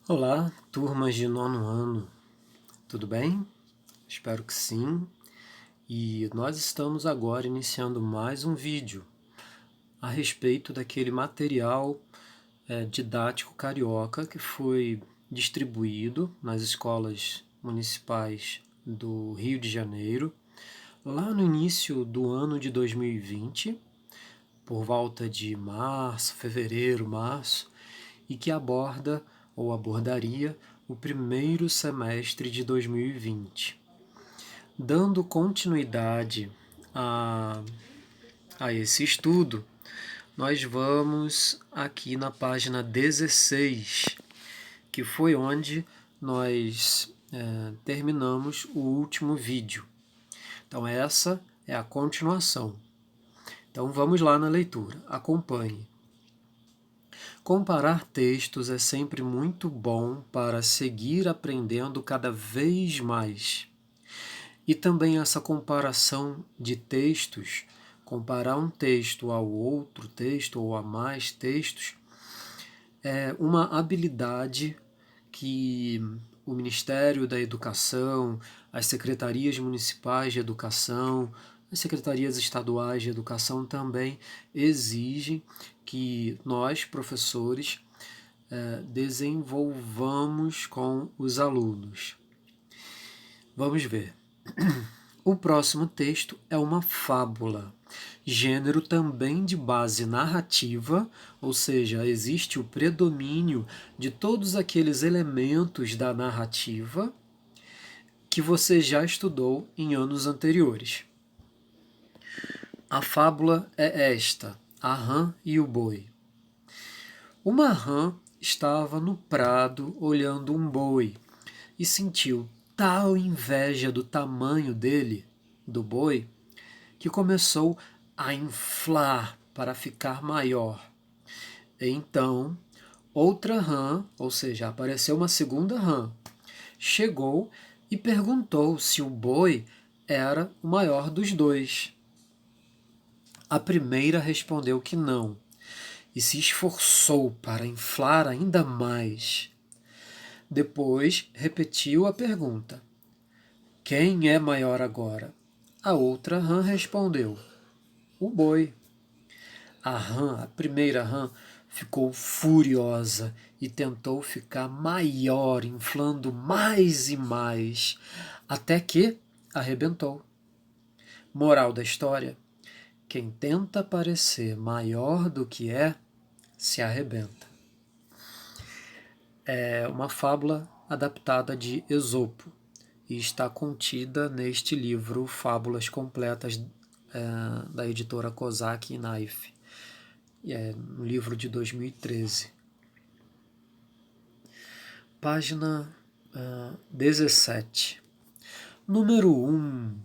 Olá, turmas de nono ano, tudo bem? Espero que sim. E nós estamos agora iniciando mais um vídeo a respeito daquele material didático carioca que foi distribuído nas escolas municipais do Rio de Janeiro, lá no início do ano de 2020, por volta de março, fevereiro, março, e que aborda ou abordaria o primeiro semestre de 2020. Dando continuidade a, a esse estudo, nós vamos aqui na página 16, que foi onde nós terminamos o último vídeo. Então essa é a continuação. Então vamos lá na leitura, acompanhe. Comparar textos é sempre muito bom para seguir aprendendo cada vez mais. E também essa comparação de textos, comparar um texto ao outro texto ou a mais textos, é uma habilidade que o Ministério da Educação, as secretarias municipais de educação, as secretarias estaduais de educação também exigem que nós, professores, desenvolvamos com os alunos. Vamos ver. O próximo texto é uma fábula, gênero também de base narrativa, ou seja, existe o predomínio de todos aqueles elementos da narrativa que você já estudou em anos anteriores. A fábula é esta: a rã e o boi. Uma rã estava no prado olhando um boi e sentiu tal inveja do tamanho dele, do boi, que começou a inflar para ficar maior. Então, outra rã, ou seja, apareceu uma segunda rã, chegou e perguntou se o boi era o maior dos dois. A primeira respondeu que não, e se esforçou para inflar ainda mais. Depois repetiu a pergunta: quem é maior agora? A outra rã respondeu: o boi. A primeira rã, ficou furiosa e tentou ficar maior, inflando mais e mais, até que arrebentou. Moral da história: quem tenta parecer maior do que é, se arrebenta. É uma fábula adaptada de Esopo e está contida neste livro Fábulas Completas da editora Kozak e Knife, um livro de 2013. Página 17. Número 1.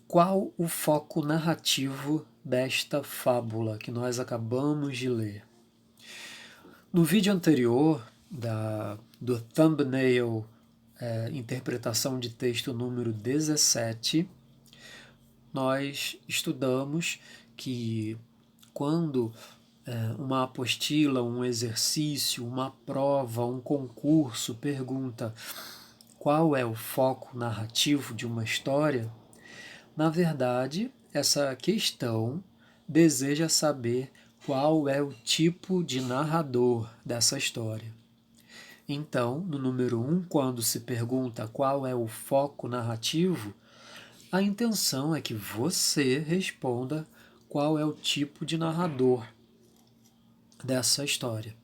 Qual o foco narrativo desta fábula que nós acabamos de ler? No vídeo anterior, do thumbnail interpretação de texto número 17, nós estudamos que quando uma apostila, um exercício, uma prova, um concurso pergunta qual é o foco narrativo de uma história, na verdade, essa questão deseja saber qual é o tipo de narrador dessa história. Então, no número 1, quando se pergunta qual é o foco narrativo, a intenção é que você responda qual é o tipo de narrador dessa história.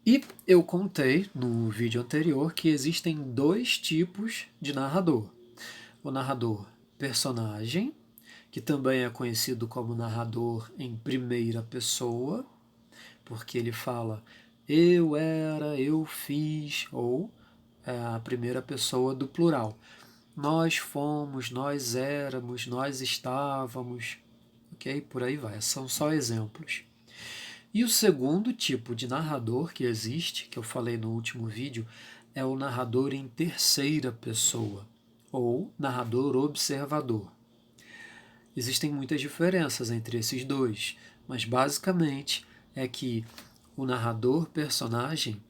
E eu contei no vídeo anterior que existem dois tipos de narrador. O narrador personagem, que também é conhecido como narrador em primeira pessoa, porque ele fala eu era, eu fiz, ou a primeira pessoa do plural. Nós fomos, nós éramos, nós estávamos, ok? Por aí vai, são só exemplos. E o segundo tipo de narrador que existe, que eu falei no último vídeo, é o narrador em terceira pessoa, ou narrador observador. Existem muitas diferenças entre esses dois, mas basicamente é que o narrador personagem,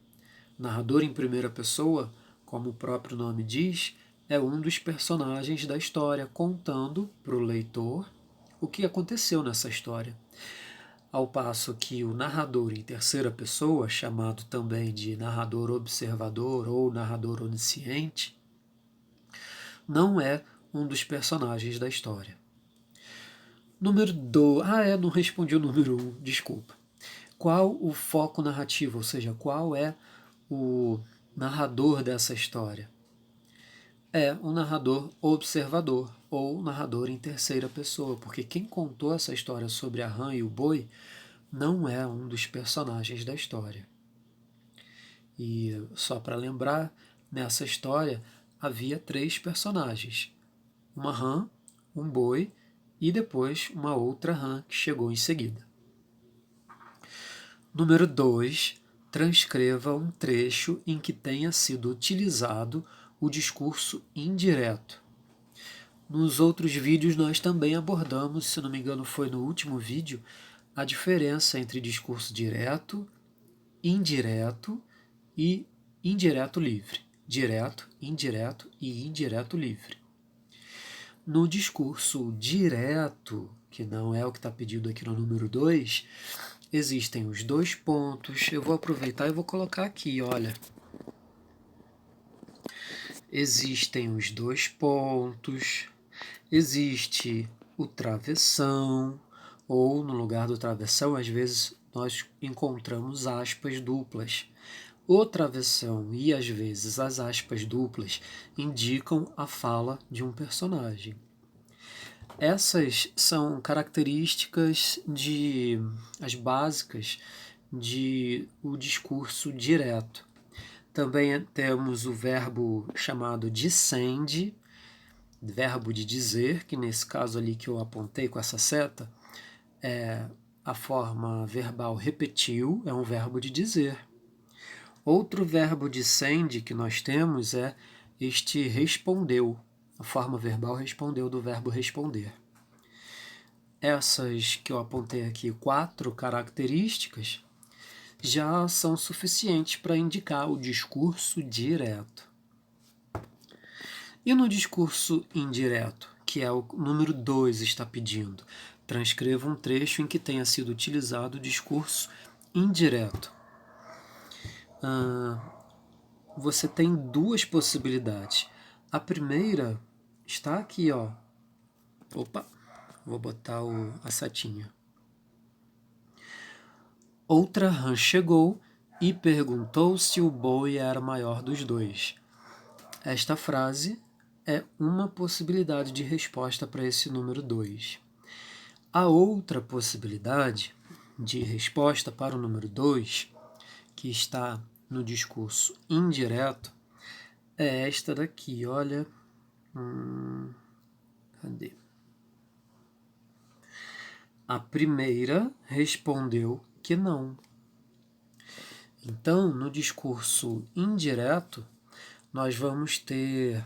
narrador em primeira pessoa, como o próprio nome diz, é um dos personagens da história, contando para o leitor o que aconteceu nessa história. Ao passo que o narrador em terceira pessoa, chamado também de narrador observador ou narrador onisciente, não é um dos personagens da história. Número 2. Não respondi o número 1, desculpa. Qual o foco narrativo, ou seja, qual é o narrador dessa história? É um narrador observador ou narrador em terceira pessoa, porque quem contou essa história sobre a rã e o boi não é um dos personagens da história. E só para lembrar, nessa história havia 3 personagens: uma rã, um boi e depois uma outra rã que chegou em seguida. Número 2. Transcreva um trecho em que tenha sido utilizado o discurso indireto. Nos outros vídeos nós também abordamos, se não me engano foi no último vídeo, a diferença entre discurso direto, indireto e indireto livre. Direto, indireto e indireto livre. No discurso direto, que não é o que está pedido aqui no número 2, existem os 2 pontos. Eu vou aproveitar e vou colocar aqui, olha. Existem os 2 pontos, existe o travessão, ou no lugar do travessão, às vezes nós encontramos aspas duplas. O travessão e às vezes as aspas duplas indicam a fala de um personagem. Essas são características as básicas de o discurso direto. Também temos o verbo chamado dissende, verbo de dizer, que nesse caso ali que eu apontei com essa seta, é a forma verbal repetiu, é um verbo de dizer. Outro verbo dissende que nós temos é este respondeu, a forma verbal respondeu do verbo responder. Essas que eu apontei aqui, 4 características, já são suficientes para indicar o discurso direto. E no discurso indireto, que é o número 2 está pedindo, transcreva um trecho em que tenha sido utilizado o discurso indireto. Você tem 2 possibilidades. A primeira está aqui, ó. Opa, vou botar a setinha. Outra rã chegou e perguntou se o boi era o maior dos 2. Esta frase é uma possibilidade de resposta para esse número 2. A outra possibilidade de resposta para o número 2, que está no discurso indireto, é esta daqui, olha. Cadê? A primeira respondeu que não. Então, no discurso indireto, nós vamos ter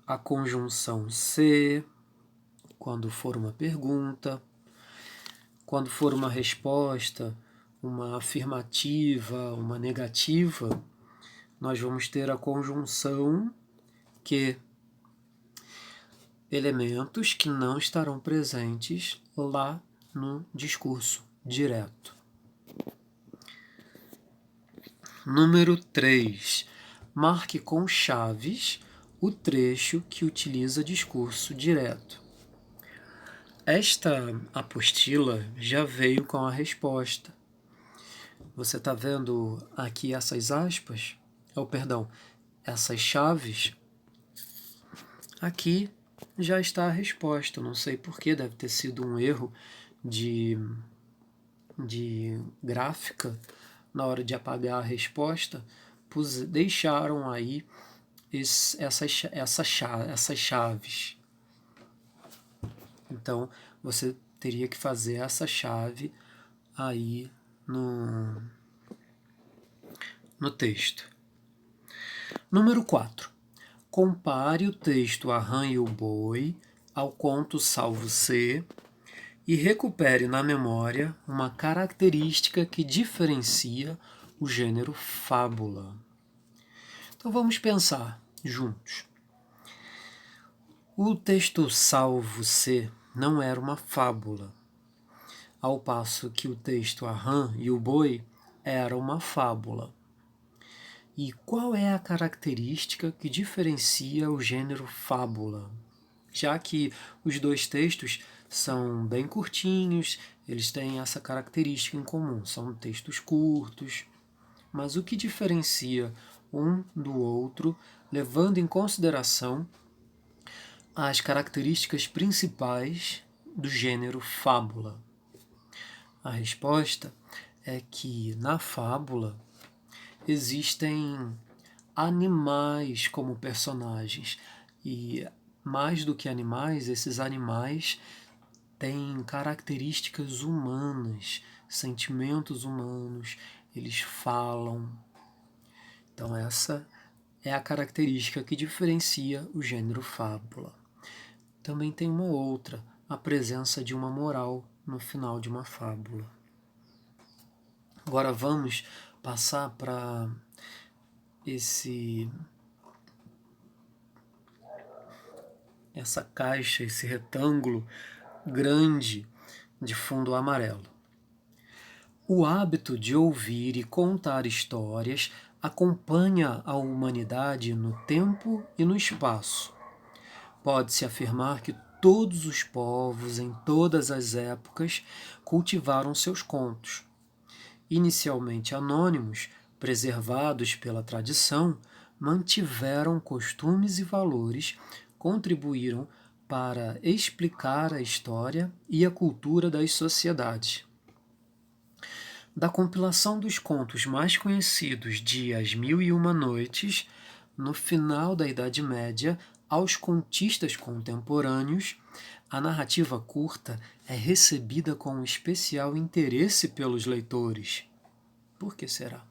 a conjunção se, quando for uma pergunta, quando for uma resposta, uma afirmativa, uma negativa, nós vamos ter a conjunção que, elementos que não estarão presentes lá no discurso direto. Número 3. Marque com chaves o trecho que utiliza discurso direto. Esta apostila já veio com a resposta. Você está vendo aqui essas aspas? Essas chaves? Aqui já está a resposta. Não sei porquê, deve ter sido um erro de gráfica na hora de apagar a resposta. Deixaram aí essas chaves. Então, você teria que fazer essa chave aí no texto. Número 4. Compare o texto A Rã e o Boi ao conto Salvo-se e recupere na memória uma característica que diferencia o gênero fábula. Então vamos pensar juntos. O texto Salvo-se não era uma fábula, ao passo que o texto A Rã e o Boi era uma fábula. E qual é a característica que diferencia o gênero fábula? Já que os dois textos são bem curtinhos, eles têm essa característica em comum, são textos curtos, mas o que diferencia um do outro, levando em consideração as características principais do gênero fábula? A resposta é que na fábula existem animais como personagens e, mais do que animais, esses animais têm características humanas, sentimentos humanos, eles falam. Então essa é a característica que diferencia o gênero fábula. Também tem uma outra, a presença de uma moral no final de uma fábula. Agora vamos passar para essa caixa, esse retângulo grande de fundo amarelo. O hábito de ouvir e contar histórias acompanha a humanidade no tempo e no espaço. Pode-se afirmar que todos os povos, em todas as épocas, cultivaram seus contos. Inicialmente anônimos, preservados pela tradição, mantiveram costumes e valores, contribuíram para explicar a história e a cultura das sociedades. Da compilação dos contos mais conhecidos de As Mil e Uma Noites, no final da Idade Média, aos contistas contemporâneos, a narrativa curta é recebida com um especial interesse pelos leitores. Por que será?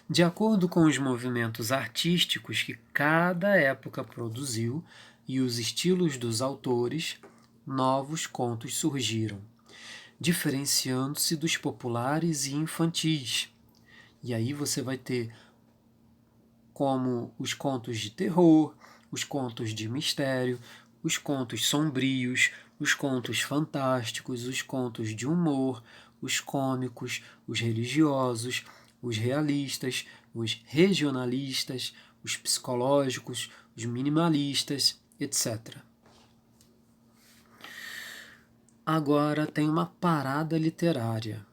De acordo com os movimentos artísticos que cada época produziu e os estilos dos autores, novos contos surgiram, diferenciando-se dos populares e infantis. E aí você vai ter como os contos de terror, os contos de mistério, os contos sombrios, os contos fantásticos, os contos de humor, os cômicos, os religiosos, os realistas, os regionalistas, os psicológicos, os minimalistas, etc. Agora tem uma parada literária.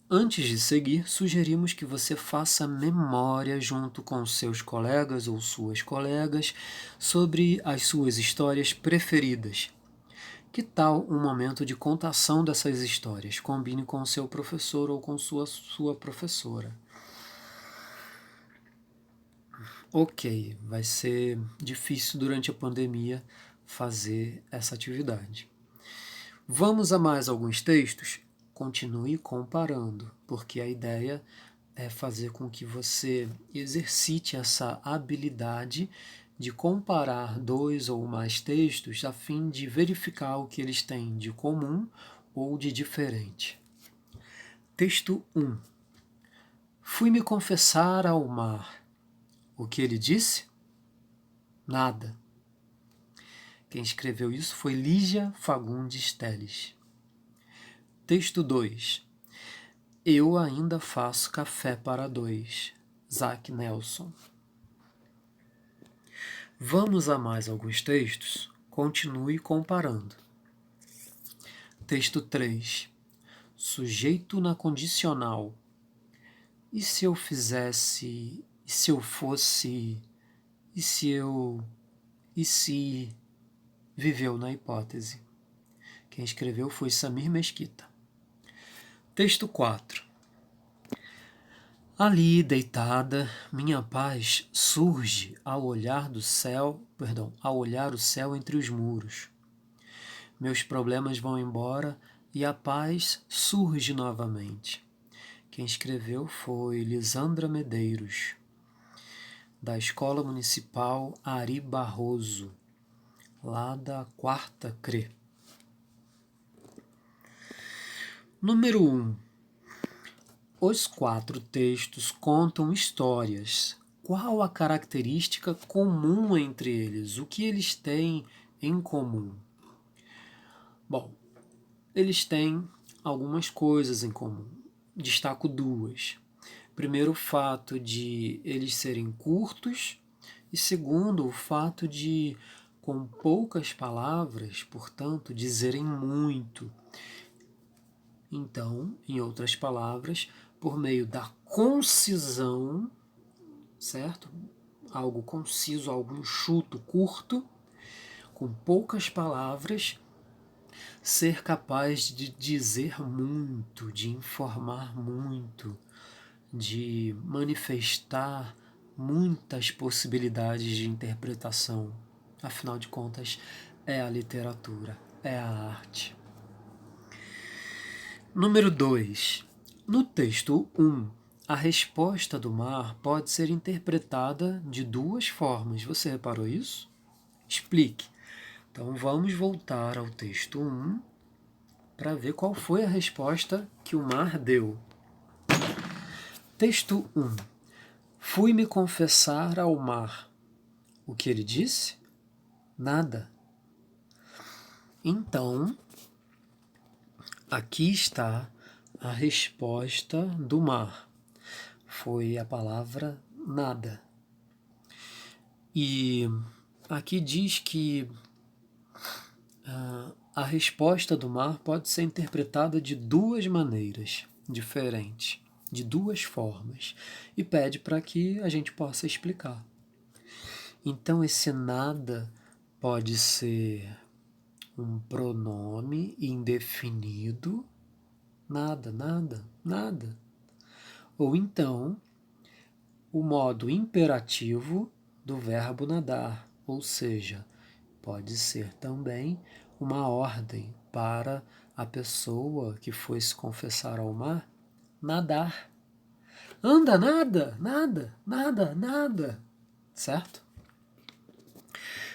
Antes de seguir, sugerimos que você faça memória junto com seus colegas ou suas colegas sobre as suas histórias preferidas. Que tal um momento de contação dessas histórias? Combine com seu professor ou com sua professora. Ok, vai ser difícil durante a pandemia fazer essa atividade. Vamos a mais alguns textos? Continue comparando, porque a ideia é fazer com que você exercite essa habilidade de comparar dois ou mais textos a fim de verificar o que eles têm de comum ou de diferente. Texto 1. Fui me confessar ao mar. O que ele disse? Nada. Quem escreveu isso foi Lígia Fagundes Telles. Texto 2. Eu ainda faço café para dois. Zack Nelson. Vamos a mais alguns textos? Continue comparando. Texto 3. Sujeito na condicional. E se eu fizesse? E se eu fosse? E se eu? E se? Viveu na hipótese. Quem escreveu foi Samir Mesquita. Texto 4. Ali, deitada, minha paz surge ao olhar o céu entre os muros. Meus problemas vão embora e a paz surge novamente. Quem escreveu foi Lisandra Medeiros, da Escola Municipal Ari Barroso, lá da 4ª CRE. Número 1. Os 4 textos contam histórias. Qual a característica comum entre eles? O que eles têm em comum? Bom, eles têm algumas coisas em comum. Destaco 2. Primeiro, o fato de eles serem curtos, e segundo, o fato de, com poucas palavras, portanto, dizerem muito. Então, em outras palavras, por meio da concisão, certo? Algo conciso, algo enxuto, curto, com poucas palavras, ser capaz de dizer muito, de informar muito, de manifestar muitas possibilidades de interpretação. Afinal de contas, é a literatura, é a arte. Número 2. No texto 1, a resposta do mar pode ser interpretada de 2 formas. Você reparou isso? Explique. Então vamos voltar ao texto 1 para ver qual foi a resposta que o mar deu. Texto 1. Fui me confessar ao mar. O que ele disse? Nada. Então, aqui está a resposta do mar. Foi a palavra nada. E aqui diz que a resposta do mar pode ser interpretada de 2 maneiras diferentes, de 2 formas, e pede para que a gente possa explicar. Então, esse nada pode ser um pronome indefinido, nada, nada, nada. Ou então, o modo imperativo do verbo nadar, ou seja, pode ser também uma ordem para a pessoa que foi se confessar ao mar nadar. Anda, nada, nada, nada, nada. Certo?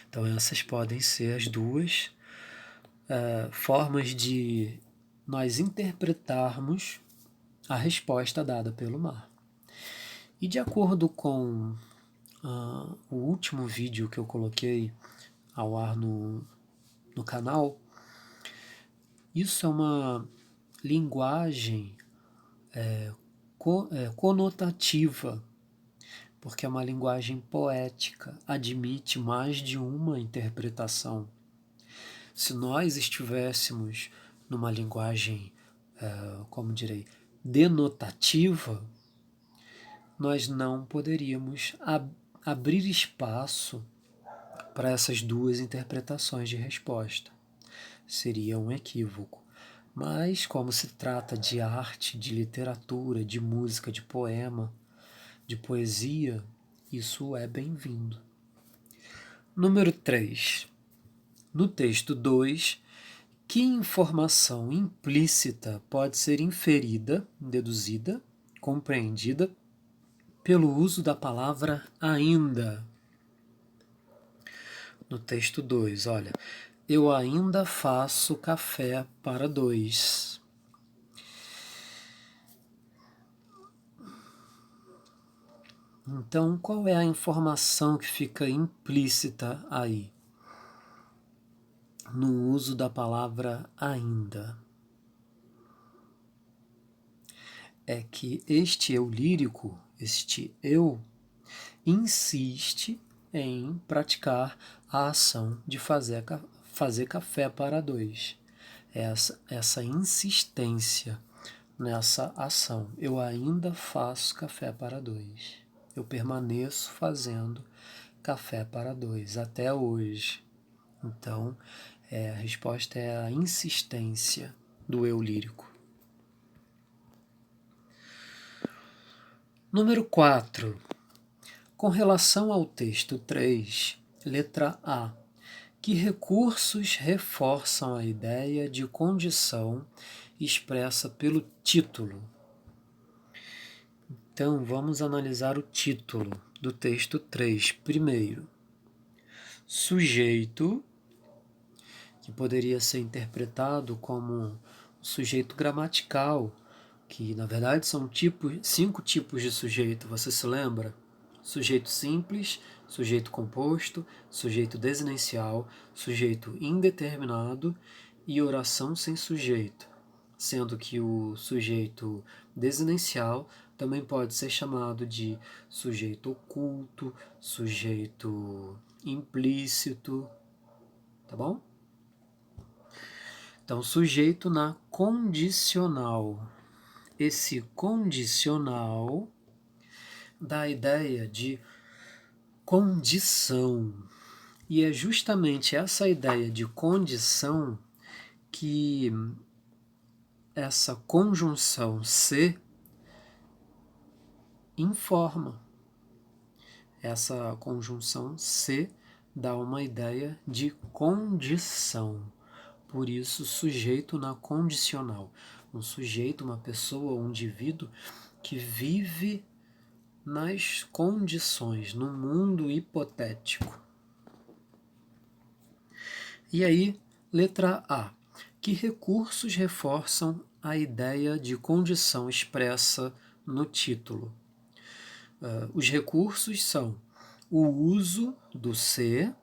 Então essas podem ser as 2 formas de nós interpretarmos a resposta dada pelo mar. E de acordo com o último vídeo que eu coloquei ao ar no canal, isso é uma linguagem conotativa, porque é uma linguagem poética, admite mais de uma interpretação. Se nós estivéssemos numa linguagem, como direi, denotativa, nós não poderíamos abrir espaço para essas 2 interpretações de resposta. Seria um equívoco. Mas, como se trata de arte, de literatura, de música, de poema, de poesia, isso é bem-vindo. Número 3. No texto 2, que informação implícita pode ser inferida, deduzida, compreendida pelo uso da palavra ainda? No texto 2, olha, eu ainda faço café para 2. Então, qual é a informação que fica implícita aí? No uso da palavra ainda. É que este eu lírico, este eu, insiste em praticar a ação de fazer café para 2. Essa insistência nessa ação. Eu ainda faço café para 2. Eu permaneço fazendo café para 2 até hoje. Então, a resposta é a insistência do eu lírico. Número 4. Com relação ao texto 3, letra A, que recursos reforçam a ideia de condição expressa pelo título? Então, vamos analisar o título do texto 3 primeiro. Sujeito, que poderia ser interpretado como um sujeito gramatical, que na verdade são 5 tipos de sujeito, você se lembra? Sujeito simples, sujeito composto, sujeito desinencial, sujeito indeterminado e oração sem sujeito, sendo que o sujeito desinencial também pode ser chamado de sujeito oculto, sujeito implícito, tá bom? Então, sujeito na condicional. Esse condicional dá a ideia de condição. E é justamente essa ideia de condição que essa conjunção se informa. Essa conjunção se dá uma ideia de condição. Por isso, sujeito na condicional. Um sujeito, uma pessoa, um indivíduo que vive nas condições, no mundo hipotético. E aí, letra A. Que recursos reforçam a ideia de condição expressa no título? Os recursos são o uso do se,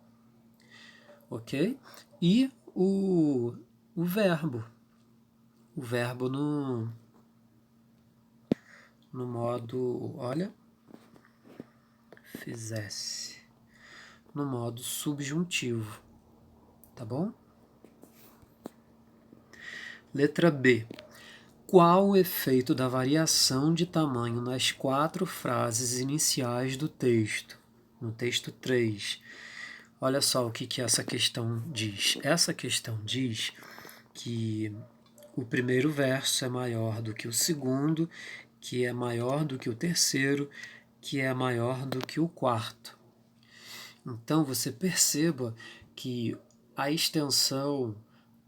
ok? E o verbo. O verbo no modo, olha, fizesse, no modo subjuntivo, tá bom? Letra B. Qual o efeito da variação de tamanho nas 4 frases iniciais do texto? No texto 3. Olha só o que essa questão diz. Essa questão diz que o primeiro verso é maior do que o segundo, que é maior do que o terceiro, que é maior do que o quarto. Então você perceba que a extensão,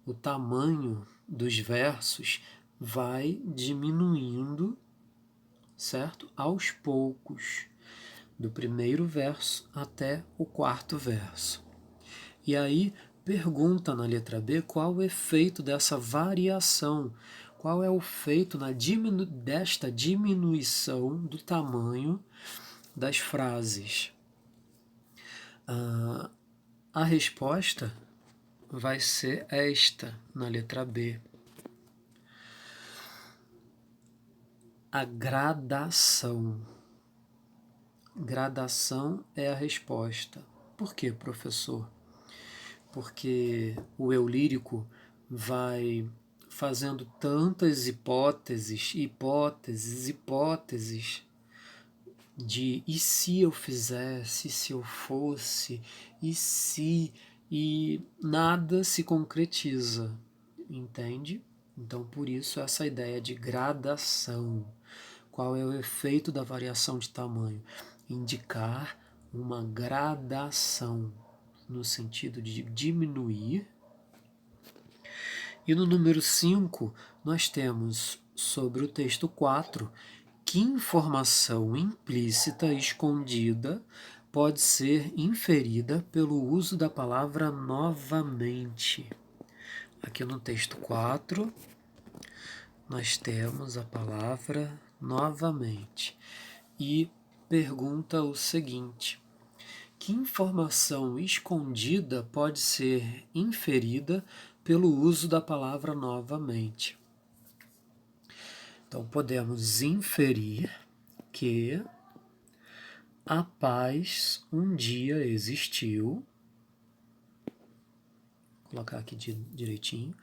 o tamanho dos versos vai diminuindo, certo? Aos poucos, do primeiro verso até o quarto verso. E aí pergunta na letra B qual o efeito dessa variação, qual é o efeito desta diminuição do tamanho das frases. A resposta vai ser esta, na letra B. A gradação. Gradação é a resposta. Por quê, professor? Porque o eu lírico vai fazendo tantas hipóteses, de e se eu fizesse, e se eu fosse, e se, e nada se concretiza, entende? Então, por isso, essa ideia de gradação. Qual é o efeito da variação de tamanho? Indicar uma gradação, no sentido de diminuir. E no número 5, nós temos, sobre o texto 4, que informação implícita escondida pode ser inferida pelo uso da palavra novamente. Aqui no texto 4, nós temos a palavra novamente. E pergunta o seguinte: que informação escondida pode ser inferida pelo uso da palavra novamente? Então, podemos inferir que a paz um dia existiu, vou colocar aqui direitinho,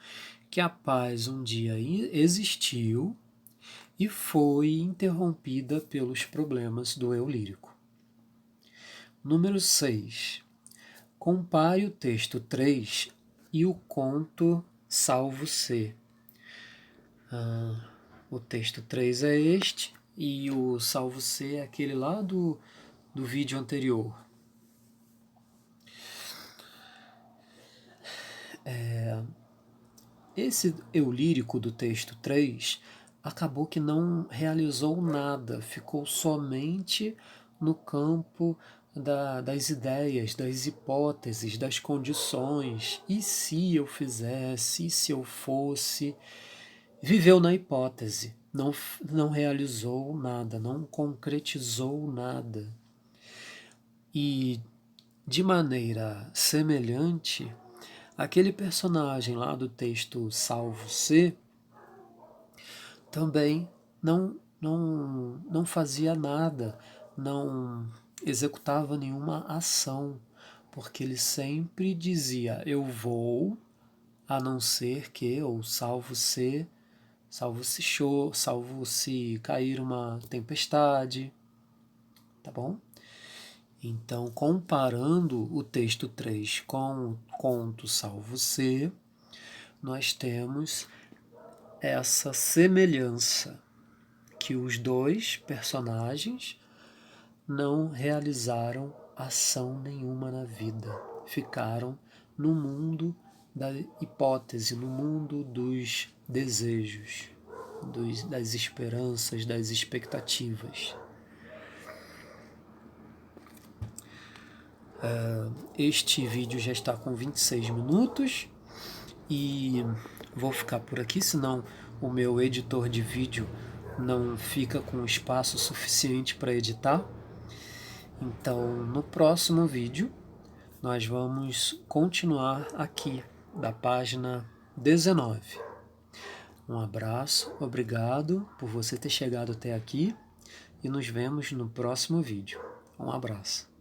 que a paz um dia existiu e foi interrompida pelos problemas do eu lírico. Número 6. Compare o texto 3 e o conto Salvo-se. O texto 3 é este e o Salvo-se é aquele lá do vídeo anterior. Esse eu lírico do texto 3 acabou que não realizou nada, ficou somente no campo das ideias, das hipóteses, das condições. E se eu fizesse, e se eu fosse? Viveu na hipótese, não realizou nada, não concretizou nada. E de maneira semelhante, aquele personagem lá do texto Salvo-se também não fazia nada, não executava nenhuma ação, porque ele sempre dizia: eu vou, a não ser que, ou salvo-se cair uma tempestade, tá bom? Então, comparando o texto 3 com o conto Salvo-se, nós temos essa semelhança que os dois personagens não realizaram ação nenhuma na vida, ficaram no mundo da hipótese, no mundo dos desejos, das esperanças, das expectativas. Este vídeo já está com 26 minutos e vou ficar por aqui, senão o meu editor de vídeo não fica com espaço suficiente para editar. Então, no próximo vídeo, nós vamos continuar aqui da página 19. Um abraço, obrigado por você ter chegado até aqui e nos vemos no próximo vídeo. Um abraço.